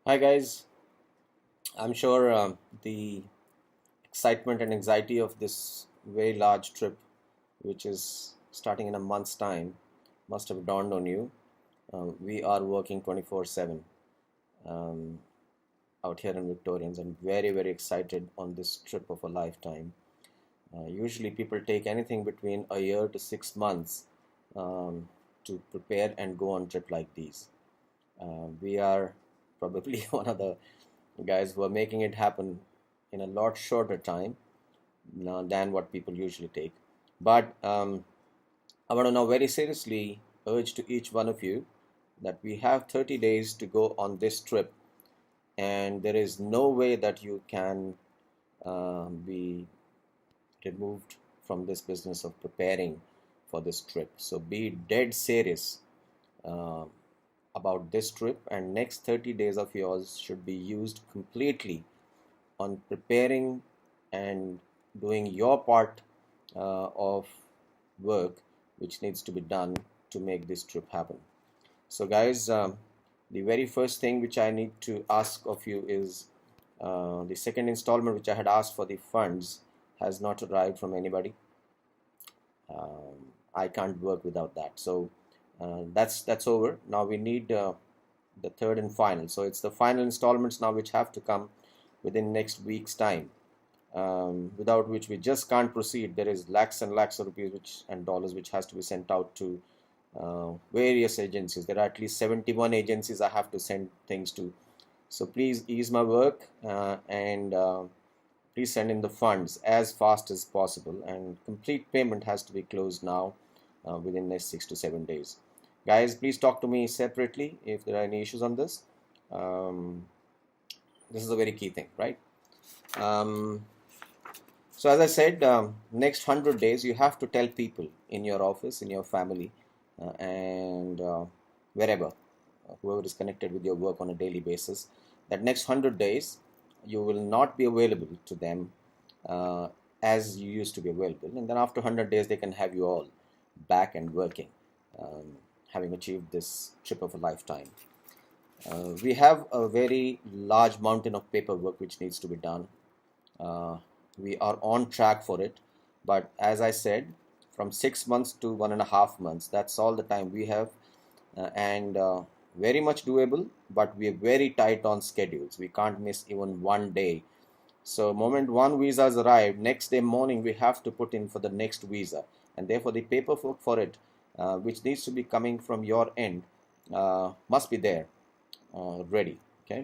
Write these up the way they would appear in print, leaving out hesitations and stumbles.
Hi guys, I'm sure the excitement and anxiety of this very large trip, which is starting in a month's time, must have dawned on you. We are working 24/7 um, out here in Victorians and very excited on this trip of a lifetime. Usually, people take anything between a year to 6 months um, to prepare and go on trip like these. We are probably one of the guys who are making it happen in a lot shorter time than what people usually take. But I want to now very seriously urge to each one of you that we have 30 days to go on this trip, and there is no way that you can be removed from this business of preparing for this trip. So be dead serious uh, about this trip, and next 30 days of yours should be used completely on preparing and doing your part of work which needs to be done to make this trip happen. So guys, the very first thing which I need to ask of you is the second installment which I had asked for the funds has not arrived from anybody. I can't work without that. So that's over. Now we need the third and final. So it's the final installments now which have to come within next week's time. Without which we just can't proceed. There is lakhs and lakhs of rupees and dollars which has to be sent out to various agencies. There are at least 71 agencies I have to send things to. So please ease my work and please send in the funds as fast as possible, and complete payment has to be closed now within next 6 to 7 days. Guys, please talk to me separately if there are any issues on this. Um, this is a very key thing, right? Um, So as I said, next 100 days you have to tell people in your office, in your family, and wherever, whoever is connected with your work on a daily basis, that next 100 days you will not be available to them uh, as you used to be available. And then after 100 days they can have you all back and working, um, having achieved this trip of a lifetime. We have a very large mountain of paperwork which needs to be done. Uh, we are on track for it, but as I said, from 6 months to 1.5 months, that's all the time we have, and very much doable, but we are very tight on schedules. We can't miss even one day. So moment one visa has arrived, next day morning we have to put in for the next visa, and therefore the paperwork for it, which needs to be coming from your end, must be there, ready. Okay,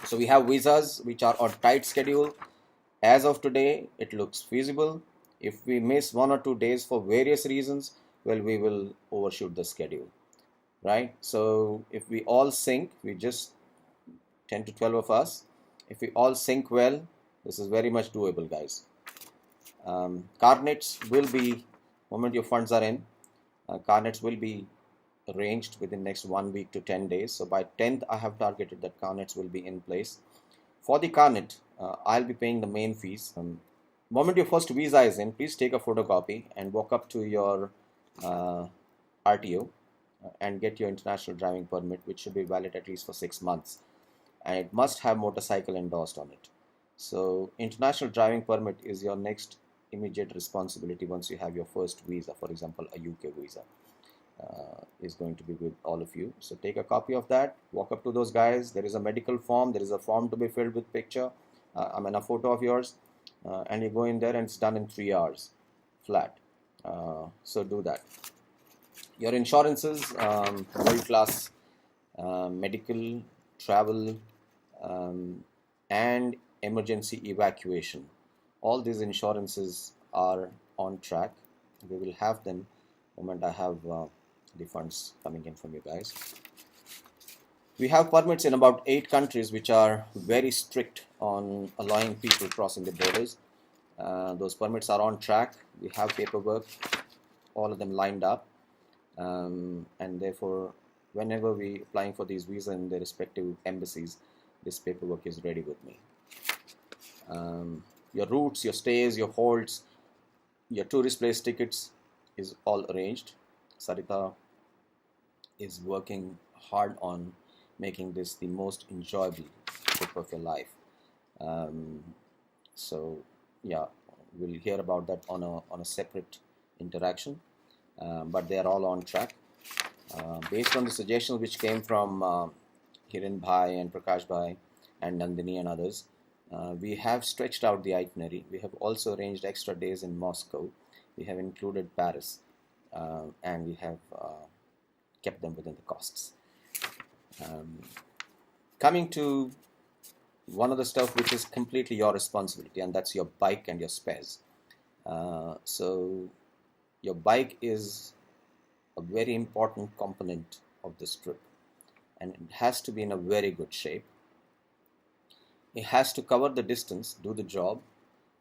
so we have visas which are on tight schedule. As of today, it looks feasible. If we miss 1 or 2 days for various reasons, well, we will overshoot the schedule, right? So if we all sync, we just 10 to 12 of us, if we all sync well, this is very much doable, guys. Carnets will be, moment your funds are in, carnets will be arranged within next 1 week to 10 days. So by 10th, I have targeted that carnets will be in place. For the carnet, I'll be paying the main fees. Moment your first visa is in, please take a photocopy and walk up to your RTO and get your international driving permit, which should be valid at least for 6 months, and it must have motorcycle endorsed on it. So international driving permit is your next immediate responsibility once you have your first visa. For example, a UK visa is going to be with all of you. So take a copy of that, walk up to those guys. There is a medical form, there is a form to be filled with picture, a photo of yours, and you go in there and it's done in 3 hours flat. So do that. Your insurances, world class, medical, travel, um, and emergency evacuation. All these insurances are on track. We will have them moment I have the funds coming in from you guys. We have permits in about 8 countries which are very strict on allowing people crossing the borders. Those permits are on track. We have paperwork, all of them lined up, and therefore whenever we applying for these visas in the respective embassies, this paperwork is ready with me. Your routes, your stays, your holds, your tourist place tickets is all arranged. Sarita is working hard on making this the most enjoyable trip of your life. Um, so yeah, we'll hear about that on a separate interaction, but they are all on track. Based on the suggestions which came from Hiren Bhai and Prakash Bhai and Nandini and others, we have stretched out the itinerary. We have also arranged extra days in Moscow. We have included Paris, and we have kept them within the costs. Um, Coming to one of the stuff which is completely your responsibility, and that's your bike and your spares. So your bike is a very important component of this trip, and it has to be in a very good shape. It has to cover the distance, do the job,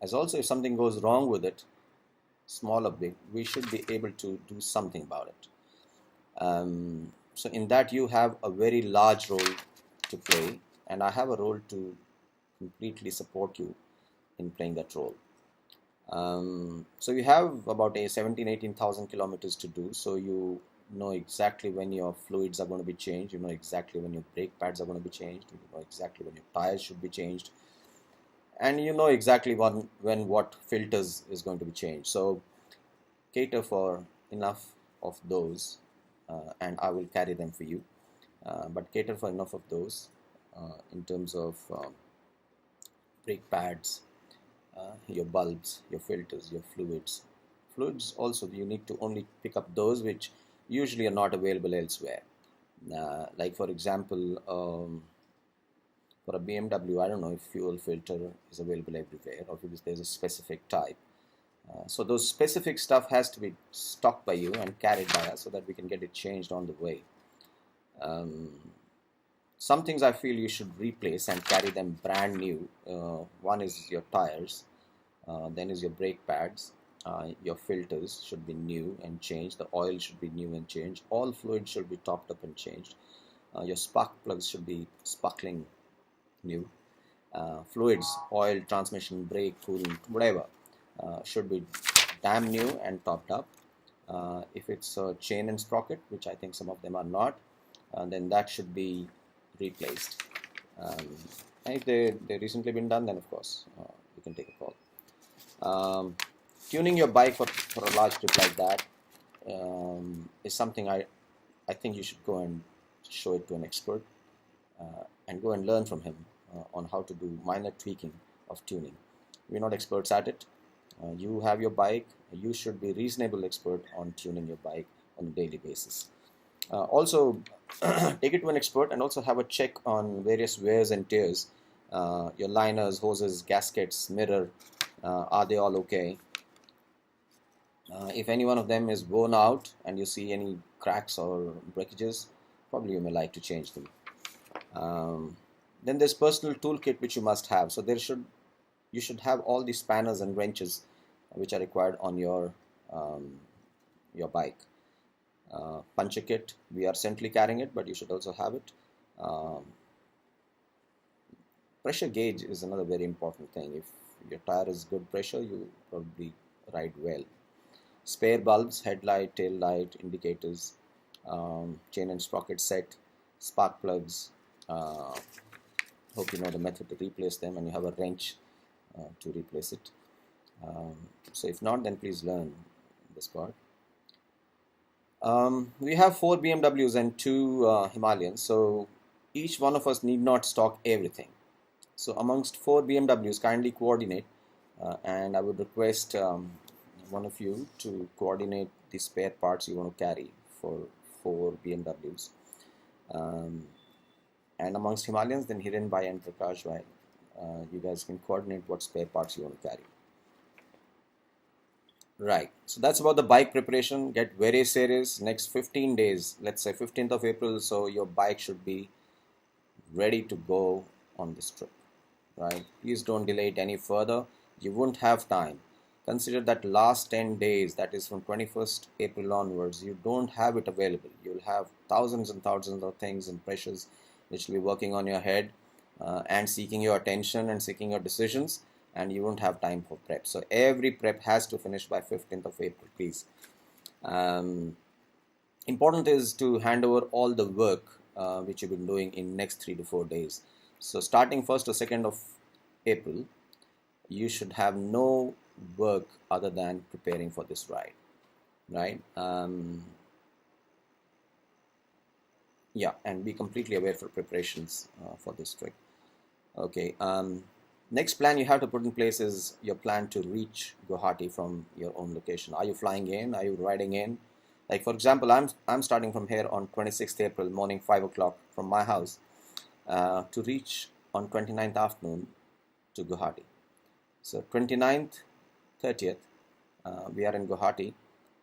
as also if something goes wrong with it, small or big, we should be able to do something about it. So in that you have a very large role to play, and I have a role to completely support you in playing that role. So you have about a 17,000-18,000 kilometers to do, so you know exactly when your fluids are going to be changed, you know exactly when your brake pads are going to be changed, you know exactly when your tires should be changed, and you know exactly when what filters is going to be changed. So cater for enough of those, and I will carry them for you, but cater for enough of those in terms of brake pads, your bulbs, your filters, your fluids. Fluids also, you need to only pick up those which usually are not available elsewhere. Like for example, for a BMW, I don't know if fuel filter is available everywhere or if there's a specific type. So those specific stuff has to be stocked by you and carried by us so that we can get it changed on the way. Some things I feel you should replace and carry them brand new. One is your tires, then is your brake pads. Your filters should be new and changed. The oil should be new and changed. All fluids should be topped up and changed. Your spark plugs should be sparkling new. Fluids, oil, transmission, brake, coolant, whatever, should be damn new and topped up. If it's a chain and sprocket, which I think some of them are not, then that should be replaced. And if they recently been done, then of course you can take a call. Tuning your bike for a large trip like that is something I think you should go and show it to an expert and go and learn from him on how to do minor tweaking of tuning. We're not experts at it. You have your bike, you should be reasonable expert on tuning your bike on a daily basis. Also, take it to an expert and also have a check on various wears and tears. Your liners, hoses, gaskets, mirror, are they all okay? If any one of them is worn out and you see any cracks or breakages, probably you may like to change them. Then there's personal toolkit which you must have. So you should have all the spanners and wrenches which are required on your bike. Puncture kit, we are centrally carrying it, but you should also have it. Pressure gauge is another very important thing. If your tire is good pressure, you probably ride well. Spare bulbs, headlight, tail light, indicators, chain and sprocket set, spark plugs. Hope you know the method to replace them and you have a wrench to replace it. So if not, then please learn this part. We have 4 BMWs and 2 Himalayans, so each one of us need not stock everything. So amongst 4 BMWs, kindly coordinate, and I would request one of you to coordinate the spare parts you want to carry for 4 BMWs. And amongst Himalayans, then Hiren Bhai and Prakash Bhai, you guys can coordinate what spare parts you want to carry. Right, so that's about the bike preparation. Get very serious. Next 15 days, let's say 15th of April, so your bike should be ready to go on this trip. Right, please don't delay it any further. You won't have time. Consider that last 10 days, that is from 21st April onwards, you don't have it available. You'll have thousands and thousands of things and pressures which will be working on your head and seeking your attention and seeking your decisions, and you won't have time for prep. So every prep has to finish by 15th of April, please. Important is to hand over all the work which you've been doing in next 3 to 4 days. So starting 1st or 2nd of April, you should have no work other than preparing for this ride, right? Yeah, and be completely aware for preparations for this trip. Okay. Next plan you have to put in place is your plan to reach Guwahati from your own location. Are you flying in? Are you riding in? Like for example, I'm starting from here on 26th April morning 5 o'clock from my house to reach on 29th afternoon to Guwahati. So 29th, 30th, we are in Guwahati.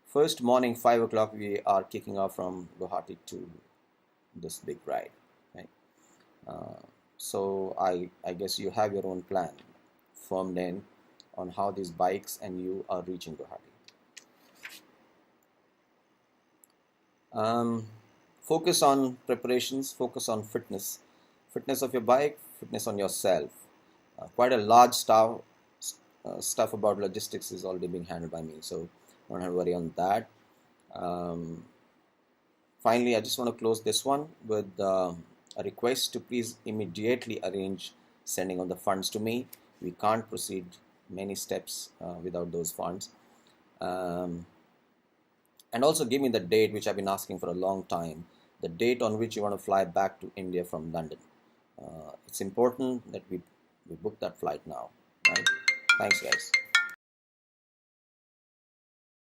First morning 5 o'clock we are kicking off from Guwahati to this big ride. Right? So I guess you have your own plan formed in on how these bikes and you are reaching Guwahati. Focus on preparations, focus on fitness of your bike, fitness on yourself. Quite a large stuff about logistics is already being handled by me, so don't have to worry on that. Finally, I just want to close this one with a request to please immediately arrange sending of the funds to me. We can't proceed many steps without those funds. And also give me the date, which I've been asking for a long time, the date on which you want to fly back to India from London. It's important that we book that flight now, right? Thanks, guys.